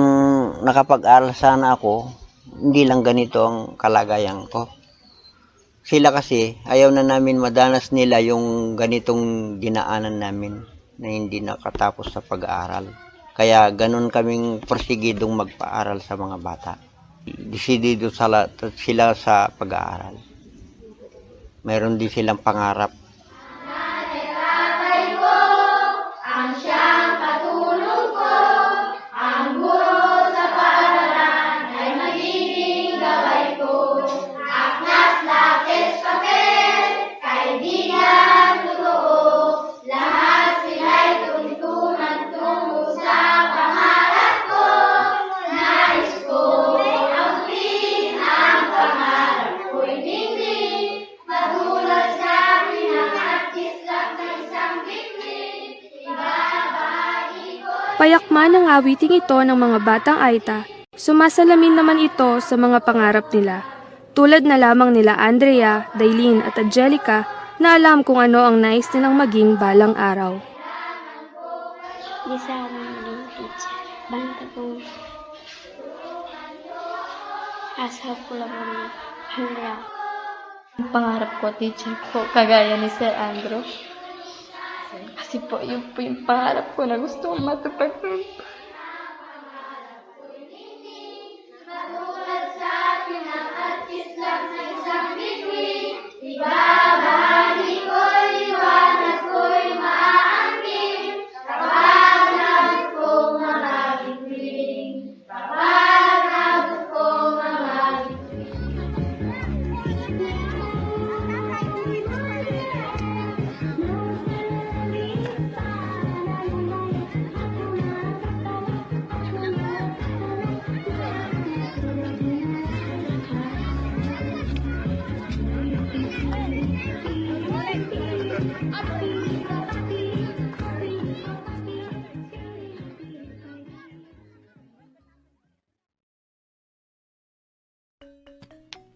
nakapag-aral sana ako, hindi lang ganito ang kalagayan ko. Sila kasi, ayaw na namin madanas nila yung ganitong dinaanan namin na hindi nakatapos sa pag-aaral. Kaya ganun kaming porsigidong magpaaral sa mga bata. Desidido sila sa pag-aaral. Mayroon din silang pangarap. Ang siyang katulong ko, ang guro sa paaralan ay magiging gabay ko. Aklas, lapis, papel, kaibigan totoo, lahat sila'y tuntunan tungo sa pangarap ko. Nais ko abutin ang pangarap ko'y dingding, matulad sa pinaka-kislap ng isang bigling. Payakman ang awiting ito ng mga batang Aita, sumasalamin naman ito sa mga pangarap nila. Tulad na lamang nila Andrea, Dailin at Angelica na alam kung ano ang nais nilang maging balang araw. Bisa akong maging teacher. Banta kong asa ko lang maging Andrea. Ang pangarap ko, teacher po, kagaya ni Sir Andrew. Kasi po, yun po yung pangarap ko na gusto kong matupad po. Matulad sa pinaka-kislap ng isang bigling, ibabahagi ko'y liwanag ko'y maaangkin, kapag nabot kong mga bigling, kapag nabot kong mga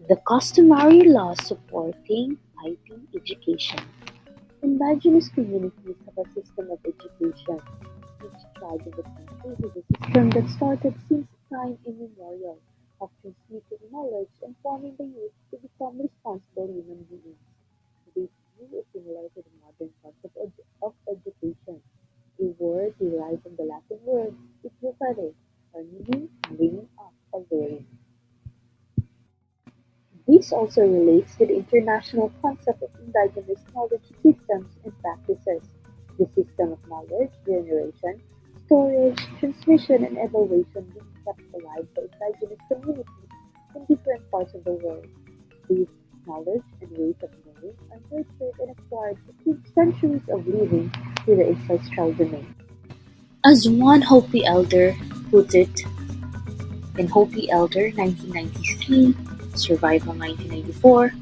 The customary laws supporting IP education. Indigenous communities have a system of education. Each tribe in the country has a system that started since time immemorial, of transmitting knowledge and forming the youth to become responsible human beings. This view is similar to the modern concept of education, a word derived from the Latin word educare, or meaning bringing up or bearing. This also relates to the international concept of indigenous knowledge systems and practices, the system of knowledge generation, storage, transmission, and evaluation being kept alive by indigenous communities in different parts of the world. These knowledge and ways of knowing are nurtured and acquired through centuries of living through the ancestral domain. As one Hopi elder put it in Hopi Elder 1993, Survival 1994,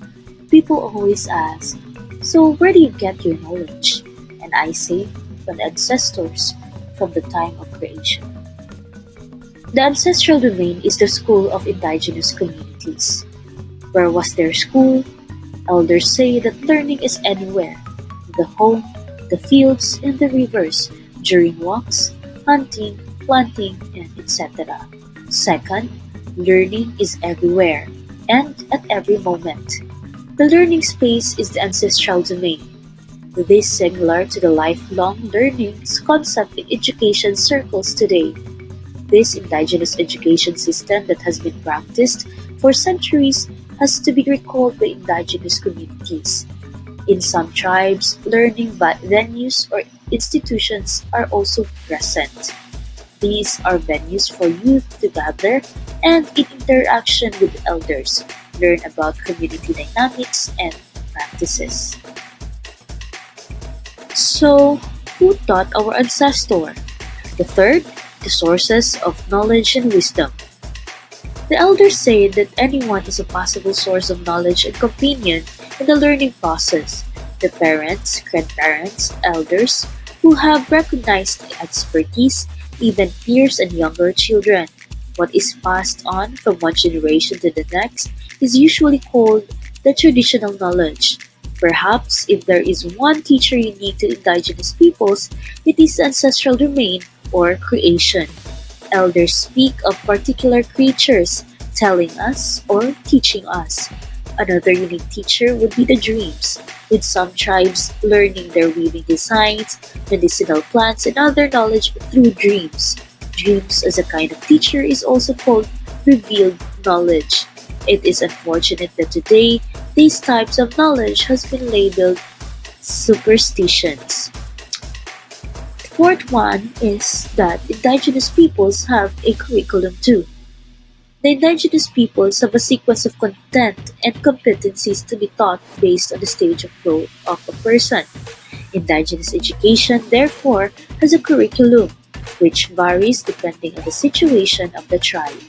people always ask, so where do you get your knowledge? And I say, from the ancestors, from the time of creation. The ancestral domain is the school of indigenous communities. Where was their school? Elders say that learning is anywhere, the home, the fields, and the rivers, during walks, hunting, planting, and etc. Second, learning is everywhere and at every moment. The learning space is the ancestral domain. This is similar to the lifelong learning concept in education circles today. This indigenous education system that has been practiced for centuries has to be recalled by indigenous communities. In some tribes, learning venues or institutions are also present. These are venues for youth to gather and, in interaction with elders, learn about community dynamics and practices. So, who taught our ancestor? The third, the sources of knowledge and wisdom. The elders say that anyone is a possible source of knowledge and companion in the learning process. The parents, grandparents, elders, who have recognized expertise, even peers and younger children. What is passed on from one generation to the next is usually called the traditional knowledge. Perhaps if there is one teacher unique to indigenous peoples, it is ancestral domain or creation. Elders speak of particular creatures telling us or teaching us. Another unique teacher would be the dreams, with some tribes learning their weaving designs, medicinal plants, and other knowledge through dreams. Dreams as a kind of teacher is also called revealed knowledge. It is unfortunate that today these types of knowledge has been labeled superstitions. Fourth one is that indigenous peoples have a curriculum too. The indigenous peoples have a sequence of content and competencies to be taught based on the stage of growth of a person. Indigenous education, therefore, has a curriculum which varies depending on the situation of the tribe.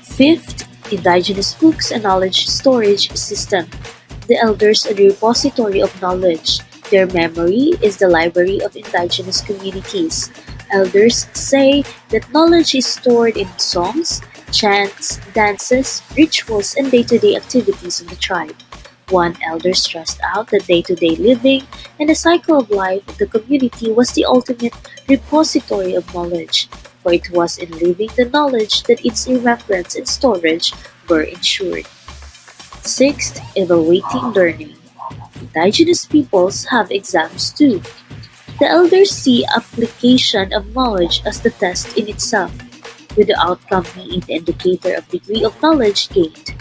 Fifth, indigenous books and knowledge storage system. The elders are the repository of knowledge. Their memory is the library of indigenous communities. Elders say that knowledge is stored in songs, chants, dances, rituals, and day-to-day activities of the tribe. One elder stressed out that day-to-day living and the cycle of life of the community was the ultimate repository of knowledge, for it was in living the knowledge that its remembrance and storage were ensured. Sixth, evaluating learning. Indigenous peoples have exams too. The elders see application of knowledge as the test in itself, with the outcome being the indicator of degree of knowledge gained.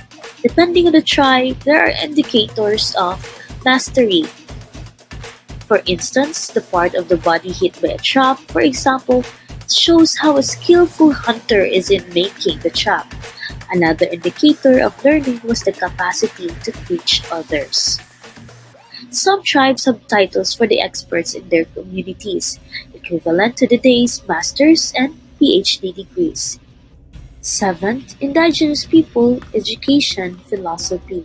Depending on the tribe, there are indicators of mastery. For instance, the part of the body hit by a trap, for example, shows how a skillful hunter is in making the trap. Another indicator of learning was the capacity to teach others. Some tribes have titles for the experts in their communities, equivalent to today's masters and PhD degrees. Seventh, indigenous people, education, philosophy.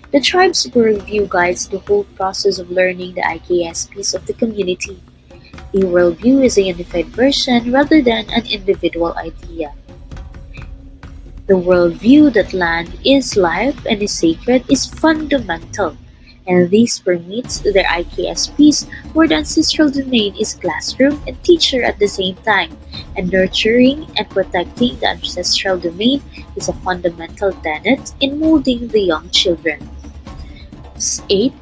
The tribe's worldview guides the whole process of learning the IKSPs of the community. A worldview is a unified version rather than an individual idea. The worldview that land is life and is sacred is fundamental, and this permits their IKSPs where the ancestral domain is classroom and teacher at the same time, and nurturing and protecting the ancestral domain is a fundamental tenet in molding the young children. 8.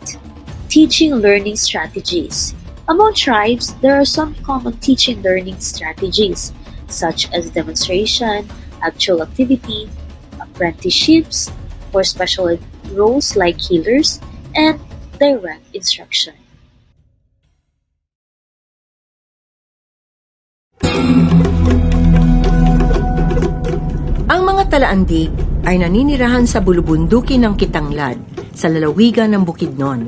Teaching learning strategies. Among tribes, there are some common teaching learning strategies, such as demonstration, actual activity, apprenticeships for special roles like healers, and direct instruction. Ang mga talaandig ay naninirahan sa bulubundukin ng Kitanglad sa lalawigan ng Bukidnon.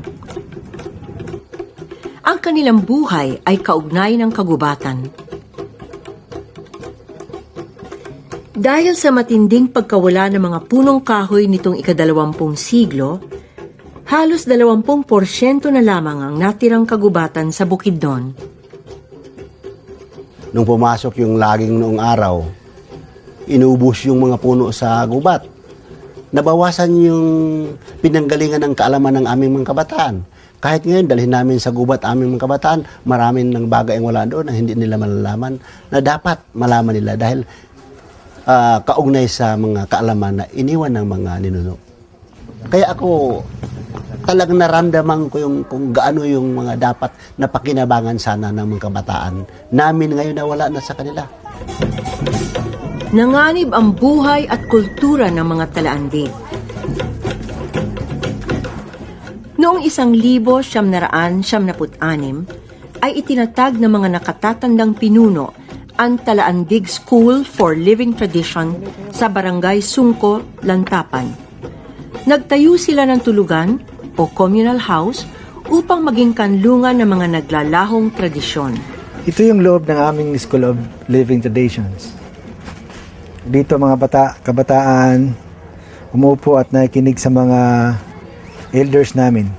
Ang kanilang buhay ay kaugnay ng kagubatan. Dahil sa matinding pagkawala ng mga punong kahoy nitong ika-20 siglo, halos 20% na lamang ang natirang kagubatan sa Bukidnon. Nung pumasok yung laging noong araw, inubos yung mga puno sa gubat. Nabawasan yung pinanggalingan ng kaalaman ng aming mga kabataan. Kahit ngayon, dalhin namin sa gubat aming mga kabataan, maraming ng bagay ang wala doon na hindi nila malalaman na dapat malaman nila dahil kaugnay sa mga kaalaman na iniwan ng mga ninuno. Kaya ako talagang naramdaman ko yung kung gaano yung mga dapat na pakinabangan sana ng mga kabataan namin ngayon na wala na sa kanila. Nanganib ang buhay at kultura ng mga talaandig. Noong 1976 ay itinatag ng mga nakatatandang pinuno ang Talaandig School for Living Tradition sa Barangay Sungko, Lantapan. Nagtayo sila ng tulugan o communal house upang maging kanlungan ng mga naglalahong tradisyon. Ito yung loob ng aming School of Living Traditions. Dito mga kabataan umupo at nakikinig sa mga elders namin.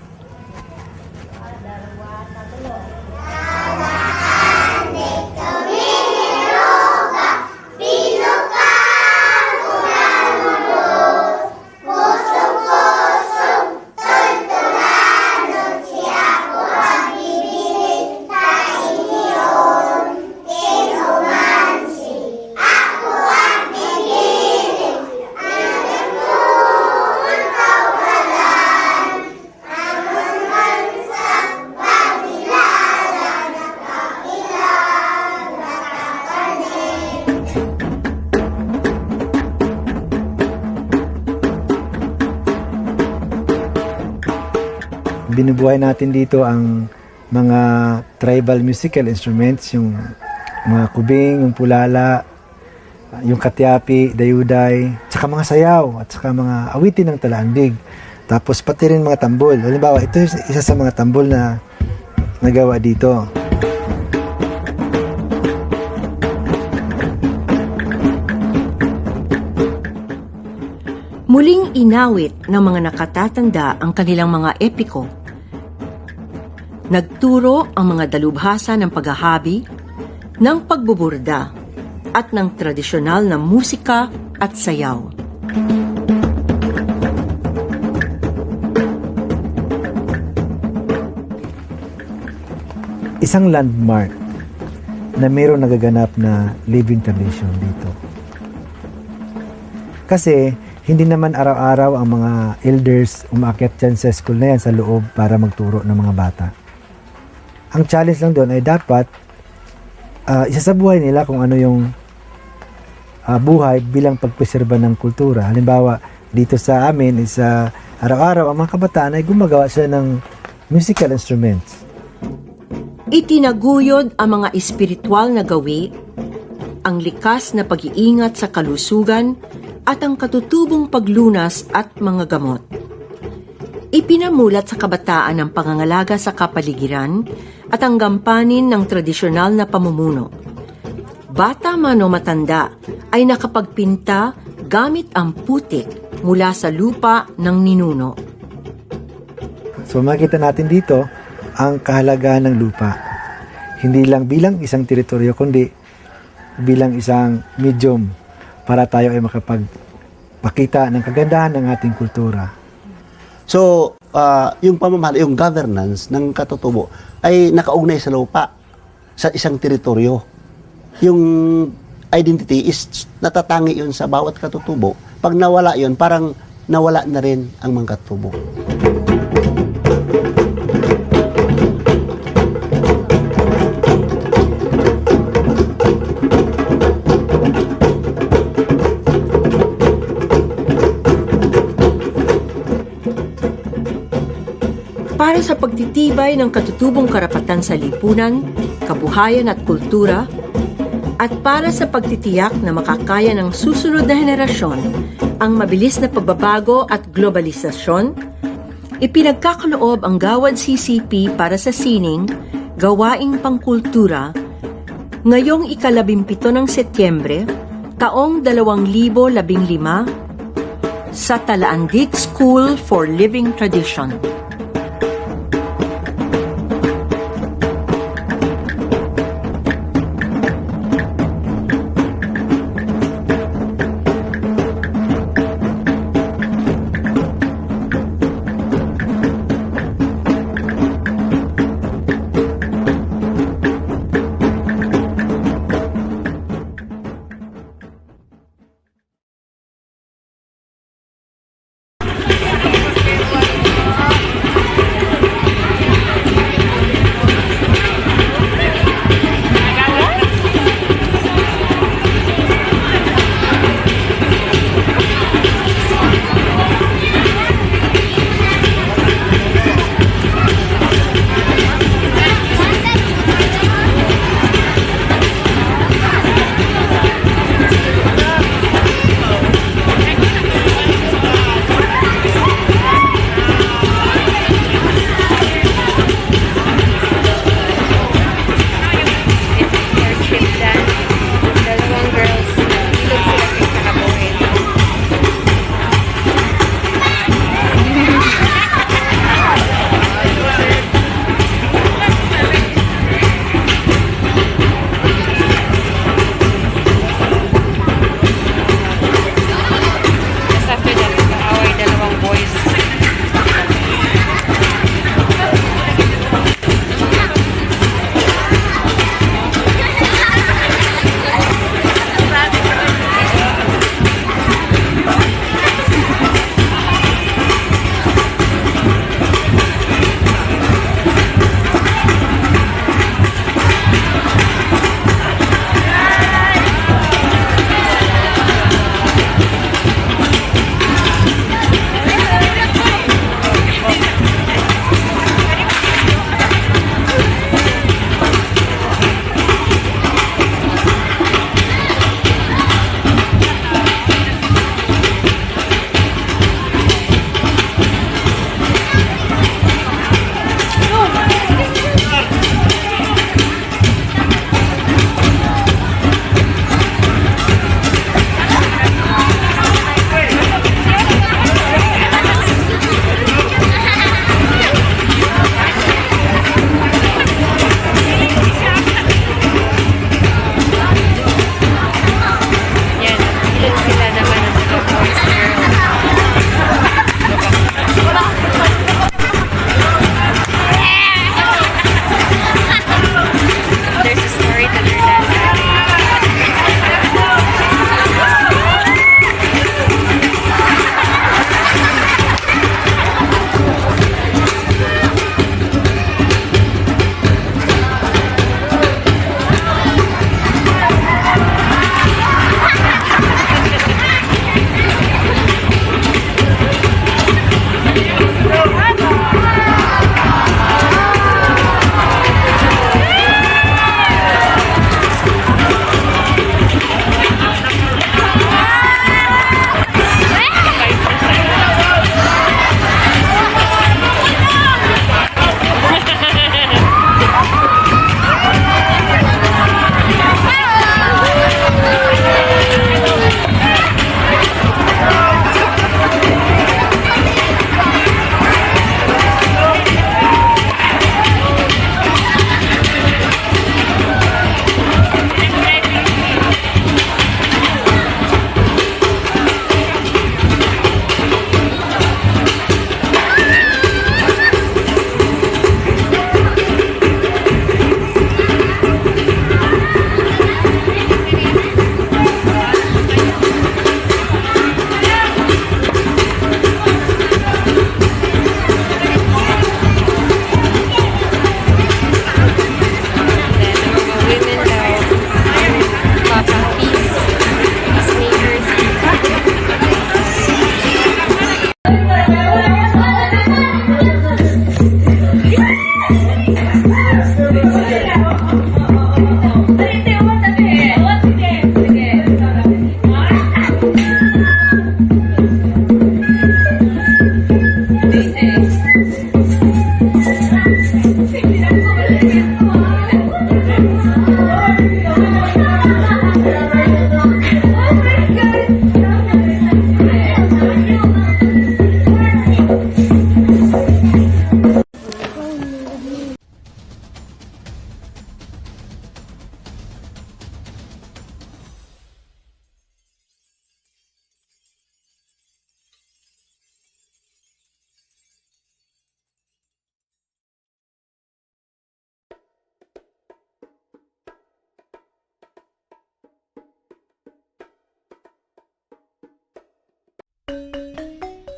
binubuhay natin dito ang mga tribal musical instruments, yung mga kubing, yung pulala, yung katyapi, dayuday, saka mga sayaw, at saka mga awitin ng talaandig. Tapos pati rin mga tambol. Halimbawa, ito isa sa mga tambol na nagawa dito. Muling inawit ng mga nakatatanda ang kanilang mga epiko. Nagturo ang mga dalubhasa ng paghahabi, ng pagbuburda, at ng tradisyonal na musika at sayaw. Isang landmark na mayroong nagaganap na living tradition dito. Kasi hindi naman araw-araw ang mga elders umaakyat dyan sa school na yan sa loob para magturo ng mga bata. Ang challenge lang doon ay dapat isa sa buhay nila kung ano yung buhay bilang pagpreserba ng kultura. Halimbawa, dito sa amin is araw-araw ang mga kabataan ay gumagawa sila ng musical instruments. Itinaguyod ang mga espiritual na gawi, ang likas na pag-iingat sa kalusugan at ang katutubong paglunas at mga gamot. Ipinamulat sa kabataan ang pangangalaga sa kapaligiran at ang gampanin ng tradisyonal na pamumuno. Bata man o matanda ay nakapagpinta gamit ang putik mula sa lupa ng ninuno. So makita natin dito ang kahalagahan ng lupa. Hindi lang bilang isang teritoryo, kundi bilang isang medium para tayo ay makapagpakita ng kagandahan ng ating kultura. So, yung pamamahala, yung governance ng katutubo ay nakaugnay sa lupa, sa isang teritoryo. Yung identity is natatangi yun sa bawat katutubo. Pag nawala yun, parang nawala na rin ang mga katutubo. Para sa pagtitibay ng katutubong karapatan sa lipunan, kabuhayan at kultura, at para sa pagtitiyak na makakaya ng susunod na henerasyon ang mabilis na pagbabago at globalisasyon, ipinagkakaloob ang Gawad CCP para sa sining Gawaing Pangkultura ngayong 17 ng Setyembre, taong 2015 sa Talaandig School for Living Tradition.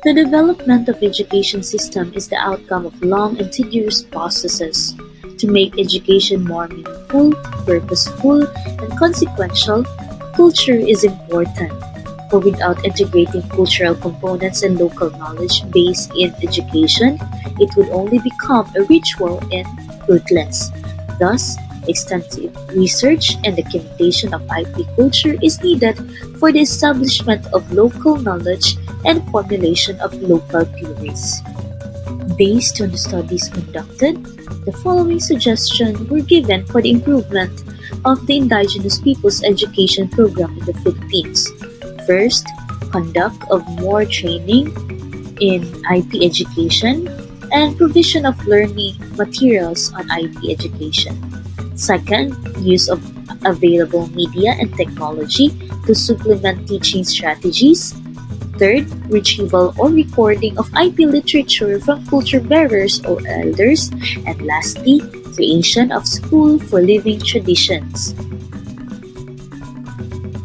The development of education system is the outcome of long and tedious processes. To make education more meaningful, purposeful, and consequential, culture is important. For without integrating cultural components and local knowledge base in education, it would only become a ritual and fruitless. Thus, extensive research and documentation of IP culture is needed for the establishment of local knowledge and formulation of local theories. Based on the studies conducted, the following suggestions were given for the improvement of the indigenous peoples education program in the Philippines. First, conduct of more training in IP education and provision of learning materials on IP education. Second, use of available media and technology to supplement teaching strategies. Third, retrieval or recording of IP literature from culture bearers or elders. And lastly, creation of school for living traditions.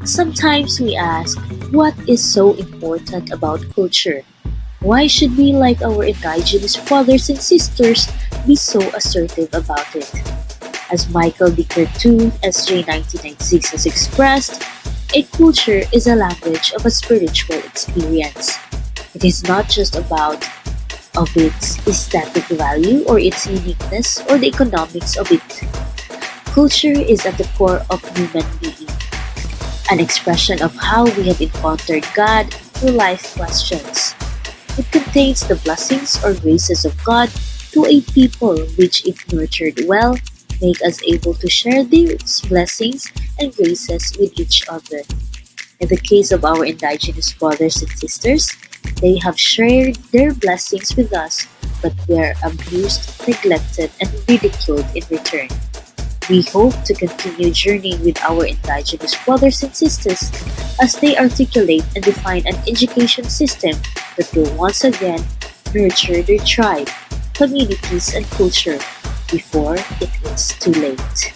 Sometimes we ask, what is so important about culture? Why should we, like our indigenous brothers and sisters, be so assertive about it? As Michael Dicker II, SJ 1996 has expressed, a culture is a language of a spiritual experience. It is not just about of its aesthetic value or its uniqueness or the economics of it. Culture is at the core of human being, an expression of how we have encountered God through life questions. It contains the blessings or graces of God to a people which, if nurtured well, make us able to share these blessings and graces with each other. In the case of our indigenous brothers and sisters, they have shared their blessings with us, but were abused, neglected, and ridiculed in return. We hope to continue journeying with our indigenous brothers and sisters as they articulate and define an education system that will once again nurture their tribe, communities, and culture before it is too late.